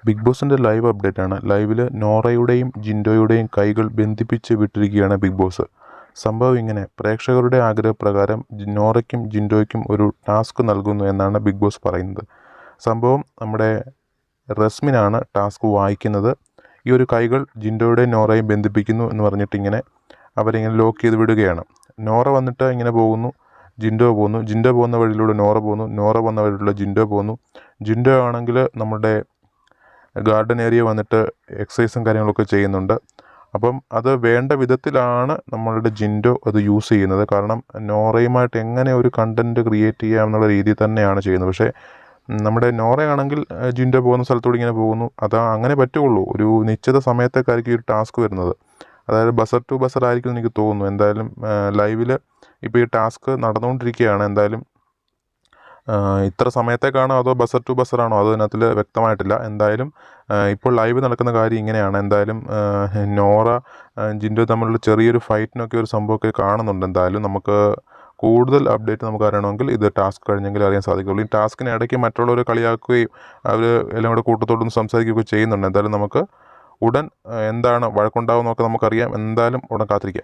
Big ബോസിൻ്റെ live update ആണ്. ലൈവിൽ നോറയുടെയും ജിൻഡോയുടെയും കൈകൾ ബന്ധിപ്പിച്ച് വിട്ടിരിക്കുകയാണ് ബിഗ് ബോസ്. സംഭവം ഇങ്ങനെ: പ്രേക്ഷകരുടെ ആഗ്രഹപ്രകാരം നോറയ്ക്കും ജിൻഡോയ്ക്കും ഒരു ടാസ്ക് നൽകുന്നു എന്നാണ് ബിഗ് ബോസ് പറയുന്നത്. സംഭവം നമ്മുടെ റസ്മിനാണ് ടാസ്ക് വായിക്കുന്നത്. ഈ ഒരു കൈകൾ ജിൻഡോയുടെയും നോറയും ബന്ധിപ്പിക്കുന്നു എന്ന് പറഞ്ഞിട്ട് അവരിങ്ങനെ ലോക്ക് ചെയ്ത് വിടുകയാണ്. നോറ വന്നിട്ട് ഇങ്ങനെ പോകുന്നു, ജിൻഡോ പോകുന്നു, ജിൻഡോ പോകുന്ന വഴിയിലൂടെ നോറ പോകുന്നു, നോറ പോകുന്ന വഴിയിലൂടെ ജിൻഡോ പോകുന്നു. ജിൻഡോ ആണെങ്കിൽ നമ്മുടെ ഗാർഡൻ ഏരിയ വന്നിട്ട് എക്സസൈസും കാര്യങ്ങളൊക്കെ ചെയ്യുന്നുണ്ട്. അപ്പം അത് വേണ്ട വിധത്തിലാണ് നമ്മളുടെ ജിൻഡോ അത് യൂസ് ചെയ്യുന്നത്. കാരണം നോറയുമായിട്ട് എങ്ങനെ ഒരു കണ്ടൻറ്റ് ക്രിയേറ്റ് ചെയ്യാം എന്നുള്ള രീതിയിൽ തന്നെയാണ് ചെയ്യുന്നത്. പക്ഷേ നമ്മുടെ നോറയാണെങ്കിൽ ജിൻഡോ പോകുന്ന സ്ഥലത്തൂടെ ഇങ്ങനെ പോകുന്നു. അങ്ങനെ പറ്റുള്ളൂ. ഒരു നിശ്ചിത സമയത്തേക്കായിരിക്കും ഈ ഒരു ടാസ്ക് വരുന്നത്. അതായത് ബസർ ടു ബസർ ആയിരിക്കും എനിക്ക് തോന്നുന്നു. എന്തായാലും ലൈവിൽ ഇപ്പോൾ ഈ ടാസ്ക് നടന്നുകൊണ്ടിരിക്കുകയാണ്. എന്തായാലും ഇത്ര സമയത്തേക്കാണോ അതോ ബസർ ടു ബസറാണോ അത് അതിനകത്തിൽ വ്യക്തമായിട്ടില്ല. എന്തായാലും ഇപ്പോൾ ലൈവ് നടക്കുന്ന കാര്യം ഇങ്ങനെയാണ്. എന്തായാലും നോറ ജിൻഡോ തമ്മിലുള്ള ചെറിയൊരു ഫൈറ്റിനൊക്കെ ഒരു സംഭവമൊക്കെ കാണുന്നുണ്ട്. എന്തായാലും നമുക്ക് കൂടുതൽ അപ്ഡേറ്റ് നമുക്ക് അറിയണമെങ്കിൽ ഇത് ടാസ്ക് കഴിഞ്ഞെങ്കിൽ അറിയാൻ സാധിക്കുള്ളൂ. ഈ ടാസ്കിന് ഇടയ്ക്ക് മറ്റുള്ളവർ കളിയാക്കുകയും അവർ എല്ലാം കൂടെ കൂട്ടത്തോടൊന്ന് സംസാരിക്കുകയൊക്കെ ചെയ്യുന്നുണ്ട്. എന്തായാലും നമുക്ക് ഉടൻ എന്താണ് വഴക്കുണ്ടാവുമെന്നൊക്കെ നമുക്കറിയാം. എന്തായാലും ഉടൻ കാത്തിരിക്കാം.